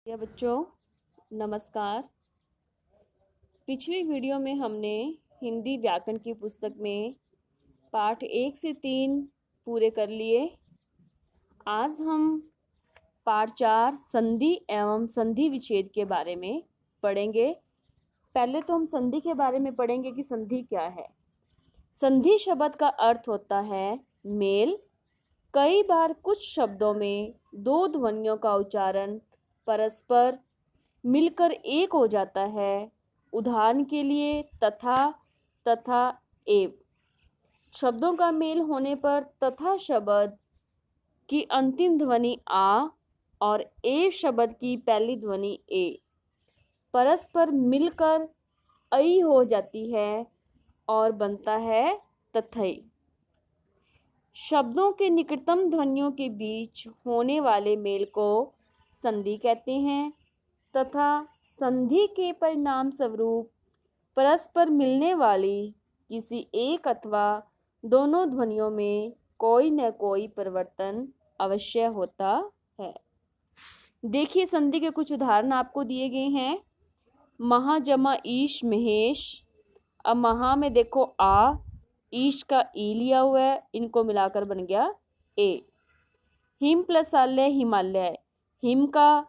या बच्चों, नमस्कार। पिछली वीडियो में हमने हिंदी व्याकरण की पुस्तक में पाठ 1 से 3 पूरे कर लिए। आज हम पाठ 4 संधि एवं संधि विच्छेद के बारे में पढ़ेंगे। पहले तो हम संधि के बारे में पढ़ेंगे कि संधि क्या है। संधि शब्द का अर्थ होता है मेल। कई बार कुछ शब्दों में दो ध्वनियों का उच्चारण परस्पर मिलकर एक हो जाता है। उदाहरण के लिए तथा, तथा, एव। शब्दों का मेल होने पर तथा शब्द की अंतिम ध्वनि आ और एव शब्द की पहली ध्वनि ए परस्पर मिलकर ऐ हो जाती है और बनता है तथई। शब्दों के निकटतम ध्वनियों के बीच होने वाले मेल को संधि कहते हैं तथा संधि के परिणाम स्वरूप परस्पर मिलने वाली किसी एक अथवा दोनों ध्वनियों में कोई न कोई परिवर्तन अवश्य होता है। देखिए, संधि के कुछ उदाहरण आपको दिए गए हैं। महा जमा ईश महेश। अब महा में देखो आ, ईश का ई लिया हुआ है, इनको मिलाकर बन गया ए। हिम प्लस आलय हिमालय। हिम का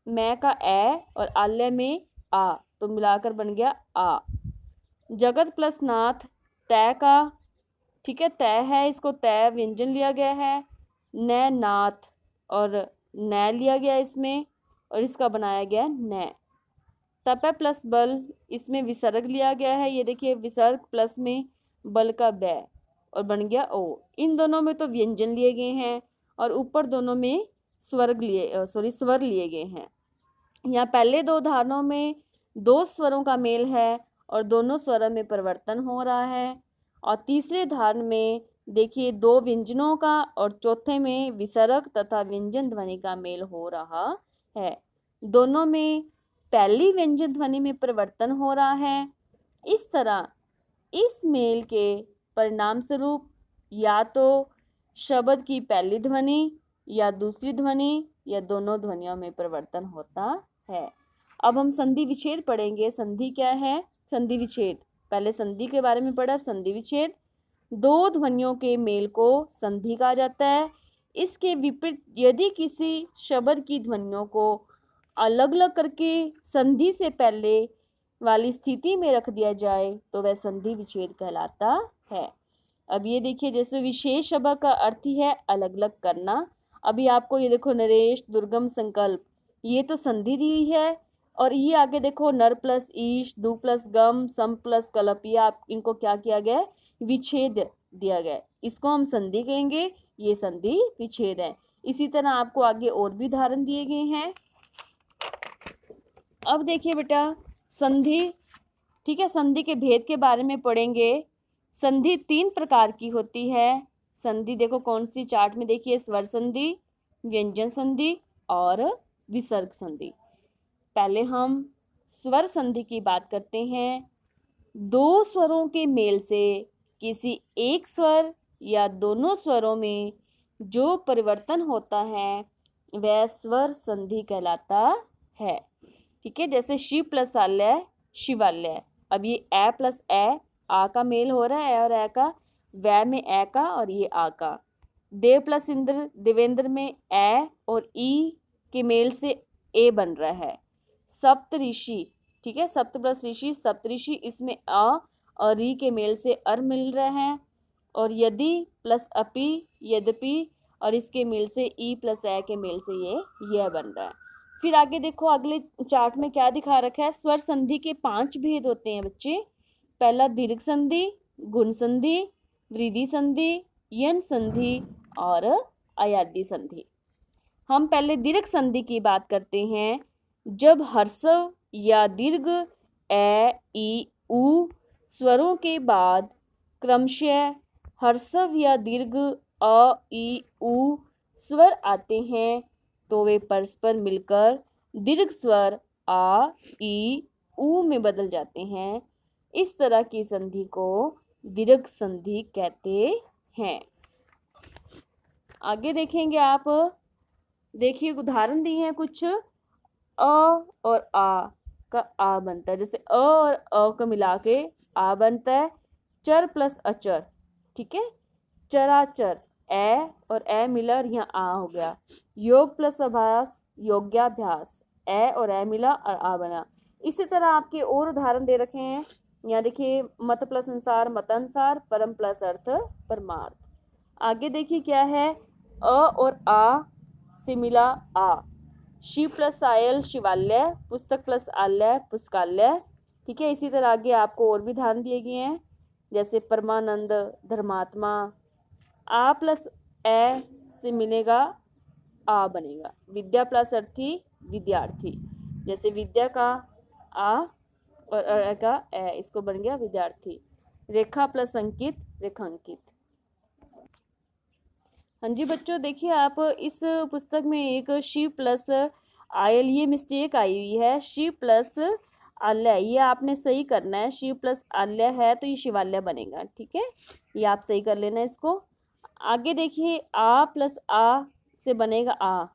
मैं का ए और आलय में आ, तो मिलाकर बन गया आ। जगत प्लस नाथ तय का, ठीक है, तय है, इसको तय व्यंजन लिया गया है। न नाथ और न लिया गया इसमें और इसका बनाया गया न। तप प्लस बल, इसमें विसर्ग लिया गया है। ये देखिए, विसर्ग प्लस में बल का बै और बन गया ओ। इन दोनों में तो व्यंजन लिए गए हैं और ऊपर दोनों में स्वर लिए गए हैं। यहाँ पहले दो उदाहरणों में दो स्वरों का मेल है और दोनों स्वरों में परिवर्तन हो रहा है। और तीसरे उदाहरण में देखिए दो व्यंजनों का और चौथे में विसर्ग तथा व्यंजन ध्वनि का मेल हो रहा है। दोनों में पहली व्यंजन ध्वनि में परिवर्तन हो रहा है। इस तरह इस मेल के परिणाम स्वरूप या तो शब्द की पहली ध्वनि या दूसरी ध्वनि या दोनों ध्वनियों में परिवर्तन होता है। अब हम संधि विच्छेद पढ़ेंगे। संधि क्या है? संधि विच्छेद, पहले संधि के बारे में पढ़ा, अब संधि विच्छेद। दो ध्वनियों के मेल को संधि कहा जाता है। इसके विपरीत यदि किसी शब्द की ध्वनियों को अलग अलग करके संधि से पहले वाली स्थिति में रख दिया जाए तो वह संधि विच्छेद कहलाता है। अब ये देखिए, जैसे विशेष शब्द का अर्थ ही है अलग अलग करना। अभी आपको ये देखो, नरेश, दुर्गम, संकल्प, ये तो संधि दी हुई है। और ये आगे देखो, नर प्लस ईश, दु प्लस गम, सम प्लस कलप, ये आप इनको क्या किया गया? विच्छेद दिया गया। इसको हम संधि कहेंगे, ये संधि विच्छेद है। इसी तरह आपको आगे और भी उदाहरण दिए गए हैं। अब देखिए बेटा, संधि, ठीक है, संधि के भेद के बारे में पढ़ेंगे। संधि 3 प्रकार की होती है। संधि देखो कौन सी, चार्ट में देखिए, स्वर संधि, व्यंजन संधि और विसर्ग संधि। पहले हम स्वर संधि की बात करते हैं। दो स्वरों के मेल से किसी एक स्वर या दोनों स्वरों में जो परिवर्तन होता है वह स्वर संधि कहलाता है। ठीक है, जैसे शिव प्लस आलय शिवालय। अब ये ए प्लस ए, आ का मेल हो रहा है, ए और ए का, वै में ए का और ये आ का। देव प्लस इंद्र देवेंद्र में ए और ई के मेल से ए बन रहा है। सप्त ऋषि, ठीक है, सप्त प्लस ऋषि सप्तऋषि, इसमें अ और री के मेल से अर मिल रहा है। और यदि प्लस अपि यद्यपि और इसके मेल से ई प्लस ए के मेल से ये बन रहा है। फिर आगे देखो, अगले चार्ट में क्या दिखा रखा है। स्वर संधि के 5 भेद होते हैं बच्चे। पहला दीर्घ संधि, गुण संधि, वृद्धि संधि, यन संधि और अयादि संधि। हम पहले दीर्घ संधि की बात करते हैं। जब ह्रस्व या दीर्घ ए, ई, उ स्वरों के बाद क्रमशः ह्रस्व या दीर्घ अ, ई, उ स्वर आते हैं तो वे परस्पर मिलकर दीर्घ स्वर आ, ई, उ में बदल जाते हैं। इस तरह की संधि को दीर्घ संधि कहते हैं। आगे देखेंगे आप, देखिए उदाहरण दिए हैं कुछ। अ और आ का आ बनता है, जैसे अ और अ को मिला के आ बनता है। चर प्लस अचर, ठीक है, चराचर, ए और ए मिला और यहाँ आ हो गया। योग प्लस अभ्यास, योग्याभ्यास, ए और ए मिला और आ बना। इसी तरह आपके और उदाहरण दे रखे हैं। यहाँ देखिए, मत प्लस अनुसार मतानुसार, परम प्लस अर्थ परमार्थ। आगे देखिए क्या है, अ और आ से मिला आ। शिव प्लस आयल शिवालय, पुस्तक प्लस आलय पुस्तकालय, ठीक है। इसी तरह आगे आपको और भी उदाहरण दिए गए हैं, जैसे परमानंद धर्मात्मा। आ प्लस ए से मिलेगा आ बनेगा। विद्या प्लस अर्थी विद्यार्थी, जैसे विद्या का आ और अ का ए, इसको बन गया विद्यार्थी। रेखा प्लस अंकित रेखांकित। हाँ जी बच्चों, देखिए आप इस पुस्तक में एक शिव प्लस आयल, ये मिस्टेक आई हुई है, शिव प्लस आलय, ये आपने सही करना है। शिव प्लस आलय है तो ये शिवालय बनेगा, ठीक है, ये आप सही कर लेना इसको। आगे देखिए, आ प्लस आ से बनेगा आ।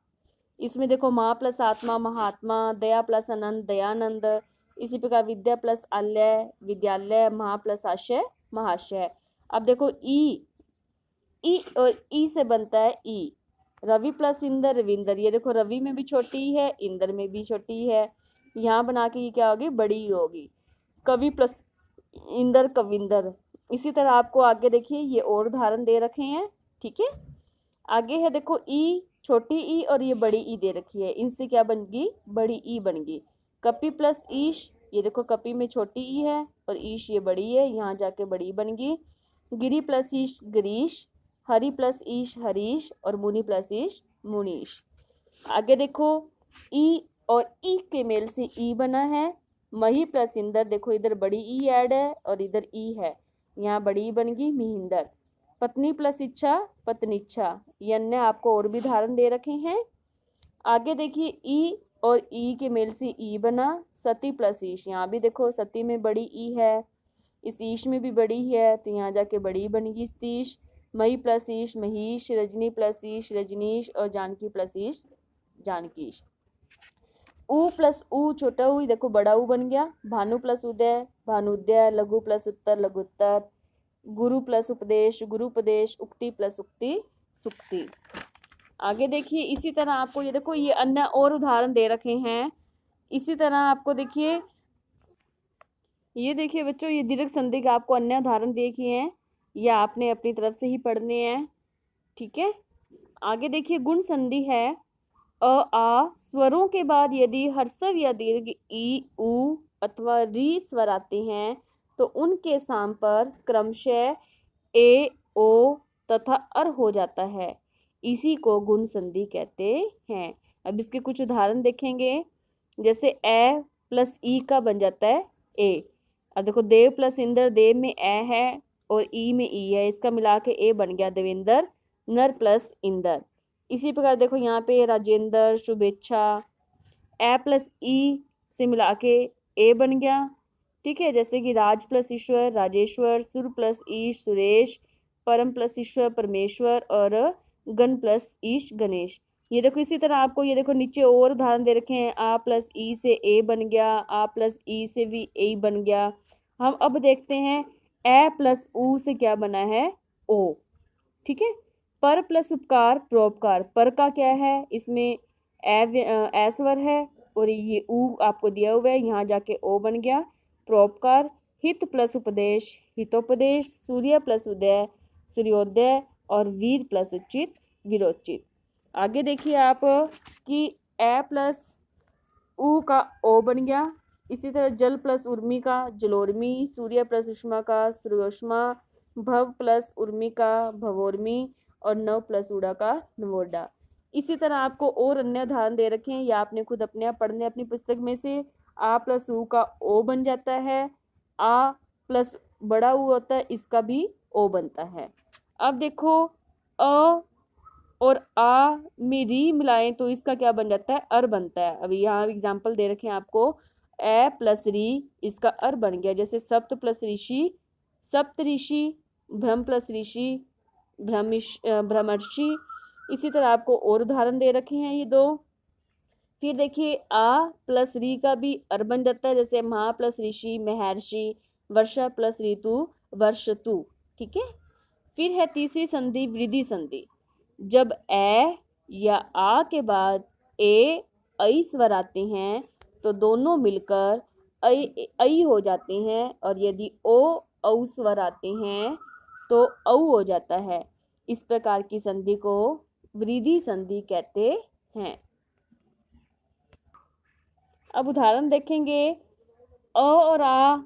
इसमें देखो, माँ प्लस आत्मा महात्मा, दया प्लस अनंत दयानंद। इसी प्रकार विद्या प्लस आलय विद्यालय, महा प्लस आशय महाशय। अब देखो, ई और ई से बनता है ई। रवि प्लस इंद्र रविंदर, ये देखो रवि में भी छोटी है, इंद्र में भी छोटी है, यहाँ बना के ये क्या होगी, बड़ी होगी। कवि प्लस इंद्र कविंदर। इसी तरह आपको आगे देखिए ये और उदाहरण दे रखे हैं, ठीक है। आगे है देखो, ई छोटी ई और ये बड़ी ई दे रखी है, इनसे क्या बन गई, बड़ी ई बन गई। कपि प्लस ईश, ये देखो कपि में छोटी ई है और ईश ये बड़ी है, यहाँ जाके बड़ी बन गई। गिरी प्लस ईश गिरीश, हरि प्लस ईश हरीश और मुनि प्लस ईश मुनीश। आगे देखो, ई और ई के मेल से ई बना है। मही प्लस इंदर, देखो इधर बड़ी ई ऐड है और इधर ई है, यहाँ बड़ी ई बन गई मिहिंदर। पत्नी प्लस इच्छा पत्नीच्छा, ये अन्य आपको और भी उदाहरण दे रखे हैं। आगे देखिए, ई और ई के मेल से ई बना। सती प्लस ईश, यहाँ भी देखो सती में बड़ी ई है, इस ईश में भी बड़ी है, तो यहाँ जाके बड़ी बनेगी सतीश। मई प्लस ईश महीश, रजनी प्लस ईश रजनीश और जानकी प्लस ईश जानकीश। ऊ प्लस ऊ छोटा ऊ, देखो बड़ा ऊ बन गया। भानु प्लस उदय भानुदय, लघु प्लस उत्तर लघुत्तर। गुरु प्लस उपदेश गुरुपदेश, उक्ति प्लस उक्ति सुक्ति। आगे देखिए, इसी तरह आपको ये देखो, ये अन्य और उदाहरण दे रखे हैं। इसी तरह आपको देखिए, ये देखिए बच्चों, ये दीर्घ संधि के आपको अन्य उदाहरण देखिए हैं, ये आपने अपनी तरफ से ही पढ़ने हैं, ठीक है। आगे देखिए, गुण संधि है। अ आ स्वरों के बाद यदि हर्षव या दीर्घ ई उ अथवा री स्वर आते हैं तो उनके स्थान पर क्रमशः ए ओ तथा अर हो जाता है, इसी को गुण संधि कहते हैं। अब इसके कुछ उदाहरण देखेंगे, जैसे ए प्लस ई का बन जाता है ए। अब देखो, देव प्लस इंद्र, देव में ए है और ई में ई है, इसका मिला के ए बन गया देवेंद्र। नर प्लस इंदर। इसी प्रकार देखो, यहाँ पे राजेंद्र शुभेच्छा, ए प्लस ई से मिला के ए बन गया, ठीक है। जैसे कि राज प्लस ईश्वर राजेश्वर, सुर प्लस ईश सुरेश, परम प्लस ईश्वर परमेश्वर और गण प्लस ईश गणेश। ये देखो, इसी तरह आपको ये देखो नीचे और उदाहरण दे रखे हैं। आ प्लस ई से ए बन गया, आ प्लस ई से भी ए बन गया। हम अब देखते हैं, ए प्लस ऊ से क्या बना है, ओ, ठीक है। पर प्लस उपकार परोपकार, पर का क्या है, इसमें ए स्वर है और ये ऊ आपको दिया हुआ है, यहाँ जाके ओ बन गया परोपकार। हित प्लस उपदेश हितोपदेश, सूर्य प्लस उदय सूर्योदय और वीर प्लस उचित वीरोचित। आगे देखिए आप कि ए प्लस ऊ का ओ बन गया। इसी तरह जल प्लस उर्मी का जलोर्मी, सूर्य प्लस उष्मा का सूर्योष्मा, भव प्लस उर्मी का भवोर्मी और नव प्लस उड़ा का नवोडा। इसी तरह आपको और अन्य उदाहरण दे रखे हैं, या आपने खुद अपने आप पढ़ने अपनी पुस्तक में से। आ प्लस ऊ का ओ बन जाता है, आ प्लस बड़ा ऊ होता है, इसका भी ओ बनता है। अब देखो, अ और आ में री मिलाएं तो इसका क्या बन जाता है, अर बनता है। अभी यहाँ एग्जाम्पल दे रखे हैं आपको, ए प्लस री, इसका अर बन गया। जैसे सप्त प्लस ऋषि सप्त ऋषि, ब्रह्म प्लस ऋषि भ्रमर्षि। इसी तरह आपको और उदाहरण दे रखे हैं ये दो। फिर देखिए आ प्लस री का भी अर बन जाता है, जैसे महा प्लस ऋषि महर्षि, वर्षा प्लस ऋतु वर्षतु। ठीक है। फिर है तीसरी संधि वृद्धि संधि। जब ए या आ के बाद ए ऐ स्वर आते हैं तो दोनों मिलकर ऐ हो जाते हैं, और यदि ओ औ स्वर आते हैं तो औ हो जाता है। इस प्रकार की संधि को वृद्धि संधि कहते हैं। अब उदाहरण देखेंगे। अ और आ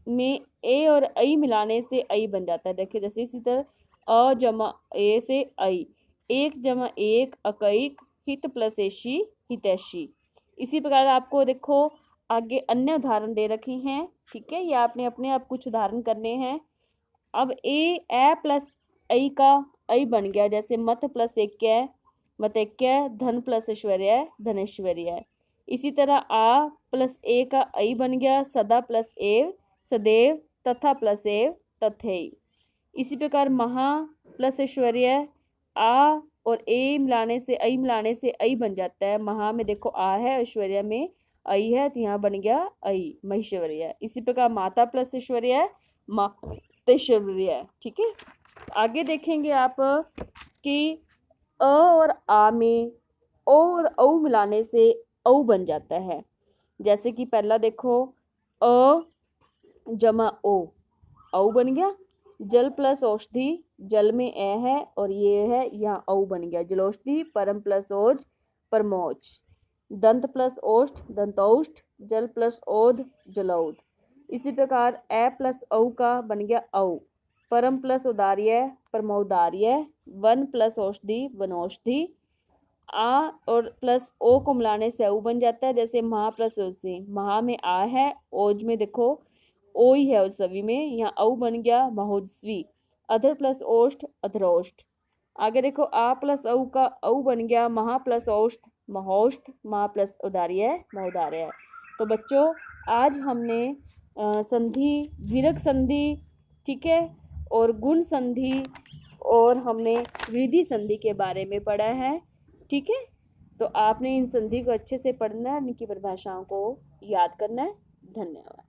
में ए और ऐ मिलाने से ऐ बन जाता है। देखिए जैसे इसी तरह अ जमा ए से ऐ, एक जमा एक अकैक, हित प्लस एशी हितैषी। इसी प्रकार आपको देखो आगे अन्य उदाहरण दे रखे हैं। ठीक है, ये आपने अपने आप कुछ उदाहरण करने हैं। अब ए प्लस ऐ का ऐ बन गया, जैसे मत प्लस एक मतैक्य, धन प्लस ऐश्वर्य धनेश्वर्य। इसी तरह आ प्लस ए का ऐ बन गया, सदा प्लस एव सदैव, तथा प्लस एव तथैव। इसी प्रकार महा प्लस ऐश्वर्य, आ और ए मिलाने से ऐ मिलाने से ऐ बन जाता है। महा में देखो आ है, ऐश्वर्य में ऐ है, तो यहाँ बन गया ऐ महेश्वर्य। इसी प्रकार माता प्लस ऐश्वर्य मातेश्वर्य। ठीक है। आगे देखेंगे आप कि अ और आ में ओ और औ मिलाने से औ बन जाता है। जैसे कि पहला देखो अ जमा ओ, औ बन गया। जल प्लस औषधि, जल में ए है और ये है, यहाँ औ बन गया जलोषधि। परम प्लस ओज परमोज। दंत प्लस ओष्ठ दंतौष्ठ, जल प्लस ओध जलौध। इसी प्रकार ए प्लस औ का बन गया औ। परम प्लस उदार्य परमोदार्य। वन प्लस औषधि वनौषधि। आ और प्लस ओ को मिलाने से औ बन जाता है, जैसे महा प्लस ओसी। महा में आ है, ओज में देखो ओ ही है उस सभी में, यहाँ औ बन गया महोजस्वी। अधर प्लस ओष्ठ अधरोष्ठ। आगे देखो आ प्लस औ का औ बन गया, महा प्लस औष्ठ महोष्ठ, महा प्लस उदार्य महोदार्य। तो बच्चों आज हमने संधि दीर्घ संधि, ठीक है, और गुण संधि और हमने वृद्धि संधि के बारे में पढ़ा है। ठीक है, तो आपने इन संधि को अच्छे से पढ़ना है, इनकी परिभाषाओं को याद करना है। धन्यवाद।